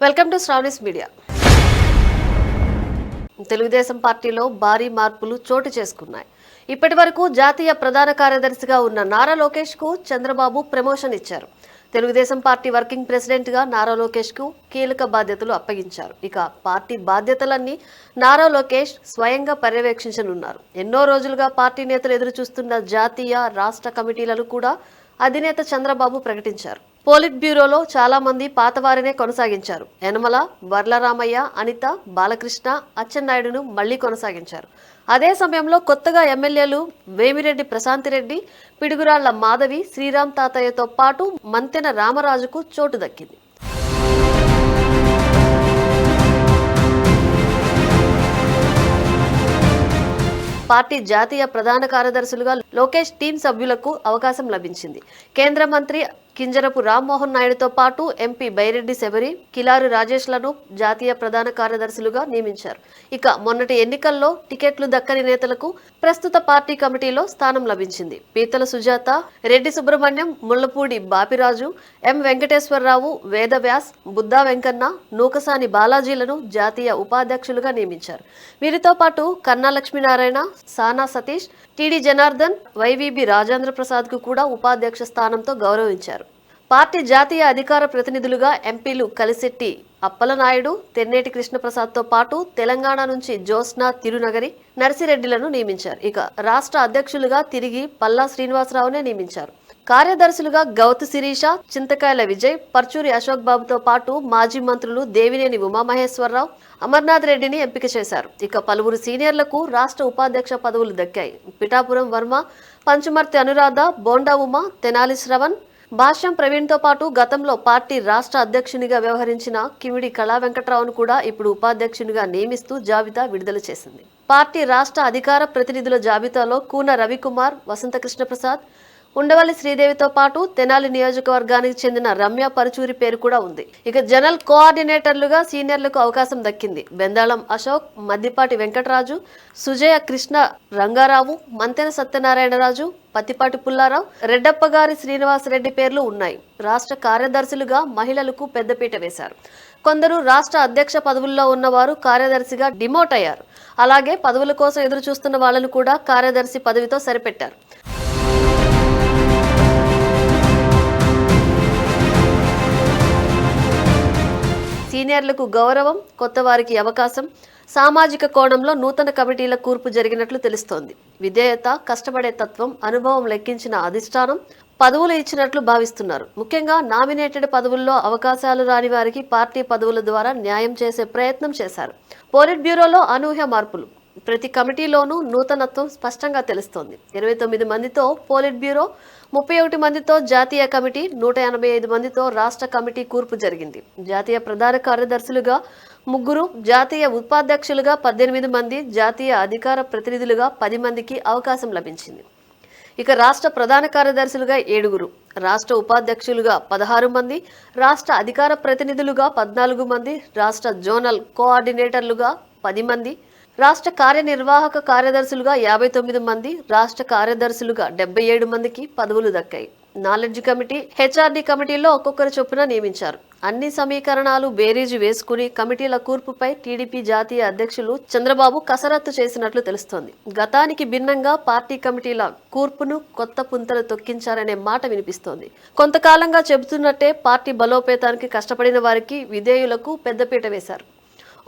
Welcome to Sravani's media. Telugu Desam పార్టీలో భారీ మార్పులు చోటు చేసుకున్నాయి. ఇప్పటి వరకు జాతీయ ప్రధాన కార్యదర్శిగా ఉన్న నారా లోకేష్ కు చంద్రబాబు ప్రమోషన్ ఇచ్చారు. తెలుగుదేశం పార్టీ వర్కింగ్ ప్రెసిడెంట్ గా నారా లోకేష్ కు కీలక బాధ్యతలు అప్పగించారు. ఇక పార్టీ బాధ్యతలన్నీ నారా లోకేష్ స్వయంగా పర్యవేక్షించనున్నారు. ఎన్నో రోజులుగా పార్టీ నేతలు ఎదురు చూస్తున్న జాతీయ, రాష్ట్ర కమిటీలను కూడా అధినేత చంద్రబాబు ప్రకటించారు. పోలిట్ బ్యూరోలో చాలా మంది పాతవారినే కొనసాగించారు. యనమల, వర్లరామయ్య, అనిత, బాలకృష్ణ, అచ్చెన్నాయుడును మళ్లీ కొనసాగించారు. అదే సమయంలో కొత్తగా ఎమ్మెల్యేలు వేమిరెడ్డి ప్రశాంతిరెడ్డి, పిడుగురాళ్ల మాధవి, శ్రీరామ్ తాతయ్యతో పాటు మంతెన రామరాజుకు చోటు దక్కింది. పార్టీ జాతీయ ప్రధాన కార్యదర్శులుగా లోకేష్ టీం సభ్యులకు అవకాశం లభించింది. కేంద్ర మంత్రి కింజరపు రామ్మోహన్ నాయుడుతో పాటు ఎంపీ బైరెడ్డి శబరి, కిలారు రాజేష్లను జాతీయ ప్రధాన కార్యదర్శులుగా నియమించారు. ఇక మొన్నటి ఎన్నికల్లో టికెట్లు దక్కని నేతలకు ప్రస్తుత పార్టీ కమిటీలో స్థానం లభించింది. పీతల సుజాత, రెడ్డి సుబ్రహ్మణ్యం, ముళ్లపూడి బాపిరాజు, ఎం వెంకటేశ్వరరావు, వేదవ్యాస్, బుద్దా వెంకన్న, నూకసాని బాలాజీలను జాతీయ ఉపాధ్యక్షులుగా నియమించారు. వీరితో పాటు కన్నా లక్ష్మీనారాయణ, సానా సతీష్, టిడి జనార్దన్, వైవీబీ రాజేంద్ర ప్రసాద్ కు కూడా ఉపాధ్యక్ష స్థానంతో గౌరవించారు. పార్టీ జాతీయ అధికార ప్రతినిధులుగా ఎంపీలు కలిశెట్టి అప్పలనాయుడు, తెన్నేటి కృష్ణప్రసాద్ తో పాటు తెలంగాణ నుంచి జ్యోత్స్న తిరునగరి, నర్సిరెడ్డిలను నియమించారు. ఇక రాష్ట్ర అధ్యక్షులుగా తిరిగి పల్లా శ్రీనివాసరావునే నియమించారు. కార్యదర్శులుగా గౌతు శిరీష, చింతకాయల విజయ్, పర్చూరి అశోక్ బాబుతో పాటు మాజీ మంత్రులు దేవినేని ఉమామహేశ్వరరావు, అమర్నాథ్ రెడ్డిని ఎంపిక చేశారు. ఇక పలువురు సీనియర్లకు రాష్ట్ర ఉపాధ్యక్ష పదవులు దక్కాయి. పిఠాపురం వర్మ, పంచుమర్తి అనురాధ, బోండా ఉమ, తెనాలి శ్రవణ్, భాష్యం ప్రవీణ్తో పాటు గతంలో పార్టీ రాష్ట్ర అధ్యక్షునిగా వ్యవహరించిన కిమిడి కళా వెంకట్రావును కూడా ఇప్పుడు ఉపాధ్యక్షునిగా నియమిస్తూ జాబితా విడుదల చేసింది. పార్టీ రాష్ట్ర అధికార ప్రతినిధుల జాబితాలో కూన రవికుమార్, వసంత కృష్ణప్రసాద్, ఉండవల్లి శ్రీదేవితో పాటు తెనాలి నియోజకవర్గానికి చెందిన రమ్య పరుచూరి పేరు కూడా ఉంది. ఇక జనరల్ కోఆర్డినేటర్లుగా సీనియర్లకు అవకాశం దక్కింది. బెందాళం అశోక్, మద్దిపాటి వెంకటరాజు, సుజయ కృష్ణ రంగారావు, మంతెన సత్యనారాయణరాజు, పత్తిపాటి పుల్లారావు, రెడ్డప్పగారి శ్రీనివాసరెడ్డి పేర్లు ఉన్నాయి. రాష్ట్ర కార్యదర్శులుగా మహిళలకు పెద్దపీట వేశారు. కొందరు రాష్ట్ర అధ్యక్ష పదవుల్లో ఉన్నవారు కార్యదర్శిగా డిమోట్ అయ్యారు. అలాగే పదవుల కోసం ఎదురు చూస్తున్న వాళ్లను కూడా కార్యదర్శి పదవితో సరిపెట్టారు. సీనియర్లకు గౌరవం, కొత్త వారికి అవకాశం, సామాజిక కోణంలో నూతన కమిటీల కూర్పు జరిగినట్లు తెలుస్తోంది. విధేయత, కష్టపడే తత్వం, అనుభవం లెక్కించిన అధిష్టానం పదవులు ఇచ్చినట్లు భావిస్తున్నారు. ముఖ్యంగా నామినేటెడ్ పదవుల్లో అవకాశాలు రాని వారికి పార్టీ పదవుల ద్వారా న్యాయం చేసే ప్రయత్నం చేశారు. పోలిట్ బ్యూరోలో అనూహ్య మార్పులు. ప్రతి కమిటీలోనూ నూతనత్వం స్పష్టంగా తెలుస్తోంది. 29 మందితో పోలిట్ బ్యూరో, 31 మందితో జాతీయ కమిటీ, 185 మందితో రాష్ట్ర కమిటీ కూర్పు జరిగింది. జాతీయ ప్రధాన కార్యదర్శులుగా 3, జాతీయ ఉపాధ్యక్షులుగా 18 మంది, జాతీయ అధికార ప్రతినిధులుగా 10 మందికి అవకాశం లభించింది. ఇక రాష్ట్ర ప్రధాన కార్యదర్శులుగా 7, రాష్ట్ర ఉపాధ్యక్షులుగా 16 మంది, రాష్ట్ర అధికార ప్రతినిధులుగా 14 మంది, రాష్ట్ర జోనల్ కోఆర్డినేటర్లుగా 10 మంది, రాష్ట్ర కార్యనిర్వాహక కార్యదర్శులుగా 59 మంది, రాష్ట్ర కార్యదర్శులుగా 77 మందికి పదవులు దక్కాయి. నాలెడ్జ్ కమిటీ, హెచ్ఆర్డీ కమిటీల్లో ఒక్కొక్కరు చొప్పున నియమించారు. అన్ని సమీకరణాలు బేరీజు వేసుకుని కమిటీల కూర్పుపై టీడీపీ జాతీయ అధ్యక్షులు చంద్రబాబు కసరత్తు చేసినట్లు తెలుస్తోంది. గతానికి భిన్నంగా పార్టీ కమిటీల కూర్పును కొత్త పుంతలు తొక్కించారనే మాట వినిపిస్తోంది. కొంతకాలంగా చెబుతున్నట్టే పార్టీ బలోపేతానికి కష్టపడిన వారికి, విధేయులకు పెద్దపీట వేశారు.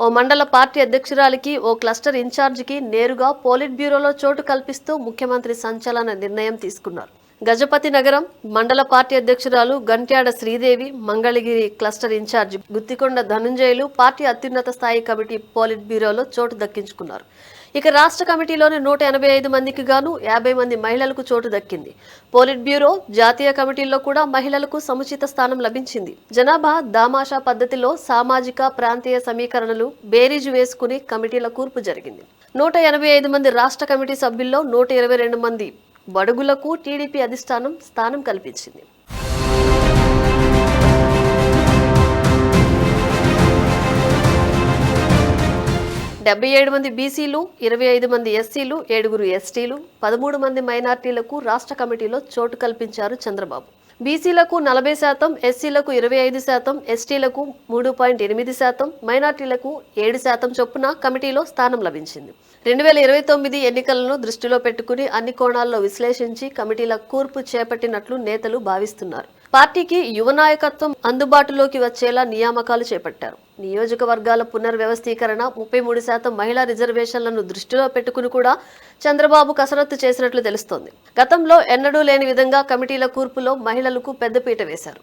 ఓ మండల పార్టీ అధ్యక్షురాలికి, ఓ క్లస్టర్ ఇన్ఛార్జికి నేరుగా పోలిట్ బ్యూరోలో చోటు కల్పిస్తూ ముఖ్యమంత్రి సంచలన నిర్ణయం తీసుకున్నారు. గజపతి నగరం మండల పార్టీ అధ్యక్షురాలు Gantyada Sridevi, Mangalagiri cluster incharge Guttikonda Dhanunjayulu party అత్యున్నత స్థాయి కమిటీ పోలిట్ బ్యూరోలో చోటు దక్కించుకున్నారు. ఇక రాష్ట్ర కమిటీలోని 185 మందికి గాను 50 మంది మహిళలకు చోటు దక్కింది. పోలిట్ బ్యూరో, జాతీయ కమిటీల్లో కూడా మహిళలకు సముచిత స్థానం లభించింది. జనాభా దామాషా పద్ధతిలో సామాజిక, ప్రాంతీయ సమీకరణలు బేరీజు వేసుకుని కమిటీల కూర్పు జరిగింది. 185 మంది రాష్ట్ర కమిటీ సభ్యుల్లో 122 మంది బడుగులకు టీడీపీ అధిష్టానం స్థానం కల్పించింది. 77 మంది బీసీలు, 25 మంది ఎస్సీలు, 7 ఎస్టీలు, 13 మంది మైనార్టీలకు రాష్ట్ర కమిటీలో చోటు కల్పించారు చంద్రబాబు. బీసీలకు 40%, ఎస్సీలకు 25%, ఎస్టీలకు 3.8%, మైనార్టీలకు 7% చొప్పున కమిటీలో స్థానం లభించింది. 2029 ఎన్నికలను దృష్టిలో పెట్టుకుని అన్ని కోణాల్లో విశ్లేషించి కమిటీల కూర్పు చేపట్టినట్లు నేతలు భావిస్తున్నారు. పార్టీకి యువ నాయకత్వం అందుబాటులోకి వచ్చేలా నియామకాలు చేపట్టారు. నియోజకవర్గాల పునర్వ్యవస్థీకరణ, 33% మహిళా రిజర్వేషన్లను దృష్టిలో పెట్టుకుని కూడా చంద్రబాబు కసరత్తు చేసినట్లు తెలుస్తోంది. గతంలో ఎన్నడూ లేని విధంగా కమిటీల కూర్పులో మహిళలకు పెద్దపీట వేశారు.